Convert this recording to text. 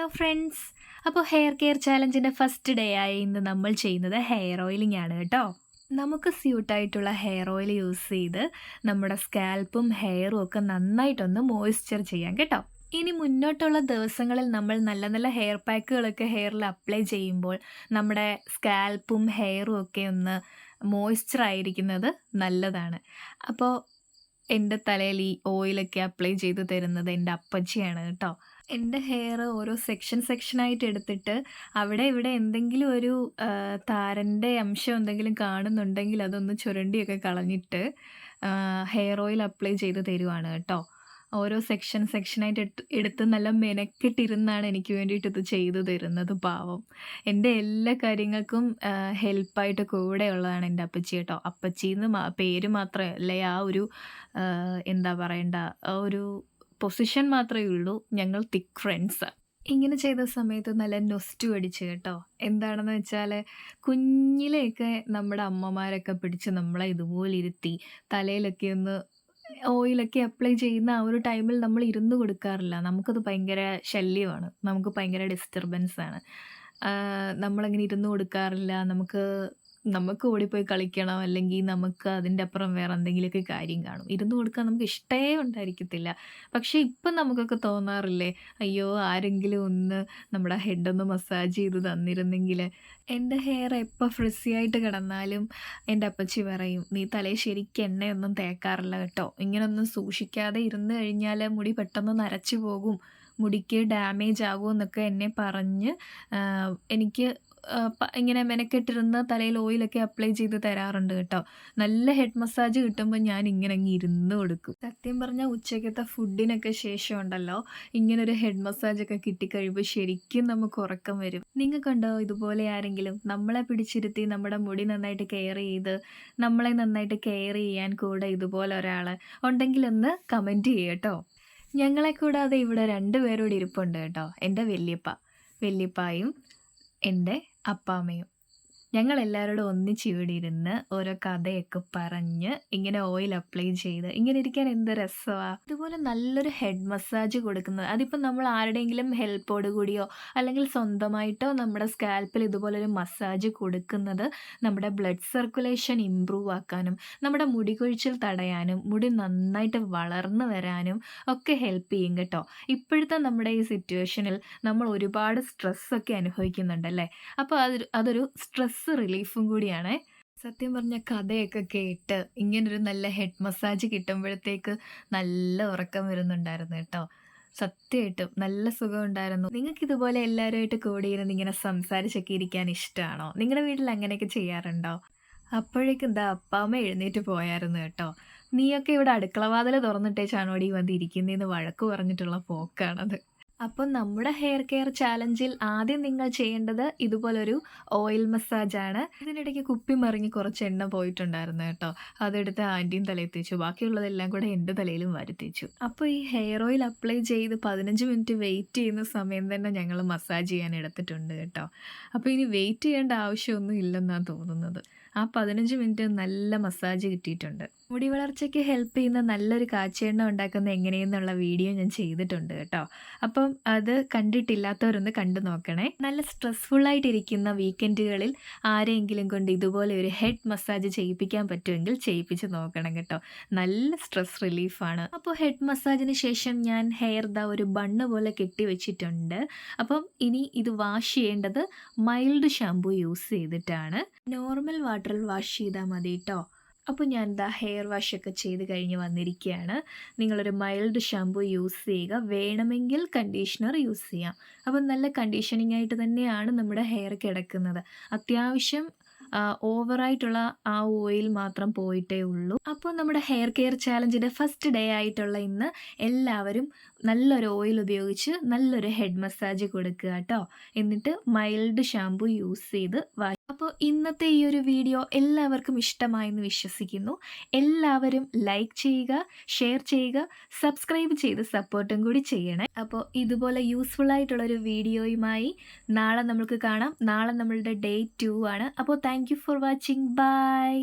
Hello friends. അപ്പോൾ hair care ചാലഞ്ചിൻ്റെ first day ആയി ഇന്ന് നമ്മൾ ചെയ്യുന്നത് ഹെയർ ഓയിലിംഗ് ആണ് കേട്ടോ. നമുക്ക് സ്യൂട്ടായിട്ടുള്ള ഹെയർ ഓയിൽ യൂസ് ചെയ്ത് നമ്മുടെ സ്കാൽപ്പും ഹെയറും ഒക്കെ നന്നായിട്ടൊന്ന് മോയ്സ്ചർ ചെയ്യാം കേട്ടോ. ഇനി മുന്നോട്ടുള്ള ദിവസങ്ങളിൽ നമ്മൾ നല്ല നല്ല ഹെയർ പാക്കുകളൊക്കെ ഹെയറിൽ അപ്ലൈ ചെയ്യുമ്പോൾ നമ്മുടെ സ്കാൽപ്പും ഹെയറും ഒക്കെ ഒന്ന് മോയ്സ്ചർ ആയിരിക്കുന്നത് നല്ലതാണ്. അപ്പോൾ എൻ്റെ തലയിൽ ഈ ഓയിലൊക്കെ അപ്ലൈ ചെയ്ത് തരുന്നത് എൻ്റെ അപ്പച്ചിയാണ് കേട്ടോ. എൻ്റെ ഹെയർ ഓരോ സെക്ഷനായിട്ട് എടുത്തിട്ട് അവിടെ ഇവിടെ എന്തെങ്കിലും ഒരു താരൻ്റെ അംശം എന്തെങ്കിലും കാണുന്നുണ്ടെങ്കിൽ അതൊന്ന് ചുരണ്ടിയൊക്കെ കളഞ്ഞിട്ട് ഹെയർ ഓയിൽ അപ്ലൈ ചെയ്ത് തരുവാണ് കേട്ടോ. ഓരോ സെക്ഷനായിട്ട് എടുത്ത് നല്ല മെനക്കെട്ടിരുന്നാണ് എനിക്ക് വേണ്ടിയിട്ട് ഇത് ചെയ്തു തരുന്നത് പാവം. എൻ്റെ എല്ലാ കാര്യങ്ങൾക്കും ഹെൽപ്പായിട്ട് കൂടെയുള്ളതാണ് എൻ്റെ അപ്പച്ചി കേട്ടോ. അപ്പച്ചിന്ന് പേര് മാത്രമല്ല, ആ ഒരു എന്താ പറയണ്ട, ആ ഒരു പൊസിഷൻ മാത്രമേ ഉള്ളൂ. ഞങ്ങൾ തിക്ക് ഫ്രണ്ട്സാണ്. ഇങ്ങനെ ചെയ്ത സമയത്ത് നല്ല നൊസ്റ്റു അടിച്ചു കേട്ടോ. എന്താണെന്ന് വെച്ചാൽ കുഞ്ഞിലെയൊക്കെ നമ്മുടെ അമ്മമാരൊക്കെ പിടിച്ച് നമ്മളെ ഇതുപോലെ ഇരുത്തി തലയിലൊക്കെ ഒന്ന് ഓയിലൊക്കെ അപ്ലൈ ചെയ്യുന്ന ആ ഒരു ടൈമിൽ നമ്മൾ ഇരുന്ന് കൊടുക്കാറില്ല. നമുക്കത് ഭയങ്കര ശല്യമാണ്, നമുക്ക് ഭയങ്കര ഡിസ്റ്റർബൻസാണ്. നമ്മളങ്ങനെ ഇരുന്ന് കൊടുക്കാറില്ല. നമുക്ക് ഓടിപ്പോയി കളിക്കണം, അല്ലെങ്കിൽ നമുക്ക് അതിൻ്റെ അപ്പുറം വേറെ എന്തെങ്കിലുമൊക്കെ കാര്യം കാണും. ഇരുന്ന് കൊടുക്കാൻ നമുക്ക് ഇഷ്ടമേ ഉണ്ടായിരിക്കത്തില്ല. പക്ഷേ ഇപ്പം നമുക്കൊക്കെ തോന്നാറില്ലേ, അയ്യോ ആരെങ്കിലും ഒന്ന് നമ്മുടെ ഹെഡൊന്ന് മസാജ് ചെയ്ത് തന്നിരുന്നെങ്കിൽ. എൻ്റെ ഹെയർ എപ്പോൾ ഫ്രിസി ആയിട്ട് കിടന്നാലും എൻ്റെ അപ്പച്ചി പറയും, നീ തലയിൽ ശരിക്കും എണ്ണയൊന്നും തേക്കാറില്ല കേട്ടോ, ഇങ്ങനൊന്നും സൂക്ഷിക്കാതെ ഇരുന്ന് കഴിഞ്ഞാൽ മുടി പെട്ടെന്ന് നരച്ചു പോകും, മുടിക്ക് ഡാമേജ് ആകുമെന്നൊക്കെ എന്നെ പറഞ്ഞ് എനിക്ക് ഇങ്ങനെ മെനക്കെട്ടിരുന്ന് തലയിൽ ഓയിലൊക്കെ അപ്ലൈ ചെയ്ത് തരാറുണ്ട് കേട്ടോ. നല്ല ഹെഡ് മസാജ് കിട്ടുമ്പോൾ ഞാൻ ഇങ്ങനെ അങ്ങ് ഇരുന്ന് കൊടുക്കും. സത്യം പറഞ്ഞാൽ ഉച്ചയ്ക്കത്തെ ഫുഡിനൊക്കെ ശേഷം ഉണ്ടല്ലോ, ഇങ്ങനൊരു ഹെഡ് മസാജൊക്കെ കിട്ടിക്കഴിയുമ്പോൾ ശരിക്കും നമുക്ക് ഉറക്കം വരും. നിങ്ങൾക്കുണ്ടോ ഇതുപോലെ ആരെങ്കിലും നമ്മളെ പിടിച്ചിരുത്തി നമ്മുടെ മുടി നന്നായിട്ട് കെയർ ചെയ്ത് നമ്മളെ നന്നായിട്ട് കെയർ ചെയ്യാൻ കൂടെ ഇതുപോലെ ഒരാൾ ഉണ്ടെങ്കിൽ ഒന്ന് കമൻറ്റ് ചെയ്യട്ടോ. ഞങ്ങളെ കൂടാതെ ഇവിടെ 2 പേരോട് ഇരിപ്പുണ്ട് കേട്ടോ. എൻ്റെ വല്യപ്പായും എൻ്റെ അപ്പാമ്മയും. ഞങ്ങളെല്ലാവരോടും ഒന്നിച്ച് ഇവിടെ ഇരുന്ന് ഓരോ കഥയൊക്കെ പറഞ്ഞ് ഇങ്ങനെ ഓയിൽ അപ്ലൈ ചെയ്ത് ഇങ്ങനെ ഇരിക്കാൻ എന്ത് രസമാണ്. ഇതുപോലെ നല്ലൊരു ഹെഡ് മസാജ് കൊടുക്കുന്നത്, അതിപ്പം നമ്മൾ ആരുടെയെങ്കിലും ഹെൽപ്പോട് കൂടിയോ അല്ലെങ്കിൽ സ്വന്തമായിട്ടോ നമ്മുടെ സ്കാൽപ്പിൽ ഇതുപോലൊരു മസാജ് കൊടുക്കുന്നത് നമ്മുടെ ബ്ലഡ് സർക്കുലേഷൻ ഇമ്പ്രൂവ് ആക്കാനും നമ്മുടെ മുടി കൊഴിച്ചിൽ തടയാനും മുടി നന്നായിട്ട് വളർന്നു വരാനും ഒക്കെ ഹെൽപ്പ് ചെയ്യും കേട്ടോ. ഇപ്പോഴത്തെ നമ്മുടെ ഈ സിറ്റുവേഷനിൽ നമ്മൾ ഒരുപാട് സ്ട്രെസ്സൊക്കെ അനുഭവിക്കുന്നുണ്ടല്ലേ. അപ്പോൾ അതൊരു സ്ട്രെസ് റിലീഫും കൂടിയാണ്. സത്യം പറഞ്ഞ കഥയൊക്കെ കേട്ട് ഇങ്ങനൊരു നല്ല ഹെഡ് മസാജ് കിട്ടുമ്പോഴത്തേക്ക് നല്ല ഉറക്കം വരുന്നുണ്ടായിരുന്നു കേട്ടോ. സത്യമായിട്ടും നല്ല സുഖം ഉണ്ടായിരുന്നു. നിങ്ങൾക്ക് ഇതുപോലെ എല്ലാവരുമായിട്ട് കൂടിയിരുന്ന് ഇങ്ങനെ സംസാരിച്ചൊക്കെ ഇരിക്കാൻ ഇഷ്ടമാണോ? നിങ്ങളുടെ വീട്ടിൽ അങ്ങനെയൊക്കെ ചെയ്യാറുണ്ടോ? അപ്പോഴേക്കും എന്താ അപ്പാമ്മ എഴുന്നേറ്റ് പോയായിരുന്നു കേട്ടോ. നീയൊക്കെ ഇവിടെ അടുക്കളവാതിൽ തുറന്നിട്ടേച്ചാണോടി വന്നിരിക്കുന്നതെന്ന് വഴക്ക് പറഞ്ഞിട്ടുള്ള പോക്കാണത്. അപ്പം നമ്മുടെ ഹെയർ കെയർ ചാലഞ്ചിൽ ആദ്യം നിങ്ങൾ ചെയ്യേണ്ടത് ഇതുപോലൊരു ഓയിൽ മസാജാണ്. ഇതിനിടയ്ക്ക് കുപ്പി മറിഞ്ഞ് കുറച്ച് എണ്ണ പോയിട്ടുണ്ടായിരുന്നു കേട്ടോ. അതെടുത്ത് ആൻറ്റിയും തലയിൽ തേച്ചു, ബാക്കിയുള്ളതെല്ലാം കൂടെ എൻ്റെ തലയിലും വരുത്തിച്ചു. അപ്പോൾ ഈ ഹെയർ ഓയിൽ അപ്ലൈ ചെയ്ത് 15 മിനിറ്റ് വെയിറ്റ് ചെയ്യുന്ന സമയം തന്നെ ഞങ്ങൾ മസാജ് ചെയ്യാൻ എടുത്തിട്ടുണ്ട് കേട്ടോ. അപ്പോൾ ഇനി വെയിറ്റ് ചെയ്യേണ്ട ആവശ്യമൊന്നും ഇല്ലെന്നാണ് തോന്നുന്നത്. ആ 15 മിനിറ്റ് നല്ല മസാജ് കിട്ടിയിട്ടുണ്ട്. മുടി വളർച്ചയ്ക്ക് ഹെൽപ്പ് ചെയ്യുന്ന നല്ലൊരു കാച്ചിയെണ്ണ ഉണ്ടാക്കുന്ന എങ്ങനെയെന്നുള്ള വീഡിയോ ഞാൻ ചെയ്തിട്ടുണ്ട് കേട്ടോ. അപ്പം അത് കണ്ടിട്ടില്ലാത്തവരൊന്ന് കണ്ടു നോക്കണേ. നല്ല സ്ട്രെസ്ഫുള്ളായിട്ടിരിക്കുന്ന വീക്കെൻഡുകളിൽ ആരെങ്കിലും കൊണ്ട് ഇതുപോലെ ഒരു ഹെഡ് മസാജ് ചെയ്യിപ്പിക്കാൻ പറ്റുമെങ്കിൽ ചെയ്യിപ്പിച്ച് നോക്കണം കേട്ടോ. നല്ല സ്ട്രെസ് റിലീഫാണ്. അപ്പോൾ ഹെഡ് മസാജിന് ശേഷം ഞാൻ ഹെയർ ഒരു ബണ്ണ് പോലെ കെട്ടി വെച്ചിട്ടുണ്ട്. അപ്പം ഇനി ഇത് വാഷ് ചെയ്യേണ്ടത് മൈൽഡ് ഷാമ്പു യൂസ് ചെയ്തിട്ടാണ്. നോർമൽ വാട്ടറിൽ വാഷ് ചെയ്താൽ മതി കേട്ടോ. അപ്പോൾ ഞാൻ ഹെയർ വാഷൊക്കെ ചെയ്ത് കഴിഞ്ഞ് വന്നിരിക്കുകയാണ്. നിങ്ങളൊരു മൈൽഡ് ഷാമ്പു യൂസ് ചെയ്യുക, വേണമെങ്കിൽ കണ്ടീഷണർ യൂസ് ചെയ്യാം. അപ്പം നല്ല കണ്ടീഷനിങ് ആയിട്ട് തന്നെയാണ് നമ്മുടെ ഹെയർ കിടക്കുന്നത്. അത്യാവശ്യം ഓവറായിട്ടുള്ള ആ ഓയിൽ മാത്രം പോയിട്ടേ ഉള്ളൂ. അപ്പോൾ നമ്മുടെ ഹെയർ കെയർ ചാലഞ്ചിൻ്റെ ഫസ്റ്റ് ഡേ ആയിട്ടുള്ള ഇന്ന് എല്ലാവരും നല്ലൊരു ഓയിൽ ഉപയോഗിച്ച് നല്ലൊരു ഹെഡ് മസാജ് കൊടുക്കുക കേട്ടോ. എന്നിട്ട് മൈൽഡ് ഷാമ്പു യൂസ് ചെയ്ത് അപ്പോൾ ഇന്നത്തെ ഈ ഒരു വീഡിയോ എല്ലാവർക്കും ഇഷ്ടമായെന്ന് വിശ്വസിക്കുന്നു. എല്ലാവരും ലൈക്ക് ചെയ്യുക, ഷെയർ ചെയ്യുക, സബ്സ്ക്രൈബ് ചെയ്ത് സപ്പോർട്ടും കൂടി ചെയ്യണേ. അപ്പോൾ ഇതുപോലെ യൂസ്ഫുൾ ആയിട്ടുള്ളൊരു വീഡിയോയുമായി നാളെ നമുക്ക് കാണാം. നാളെ നമ്മളുടെ Day 2 ആണ്. അപ്പോൾ thank you for watching. By.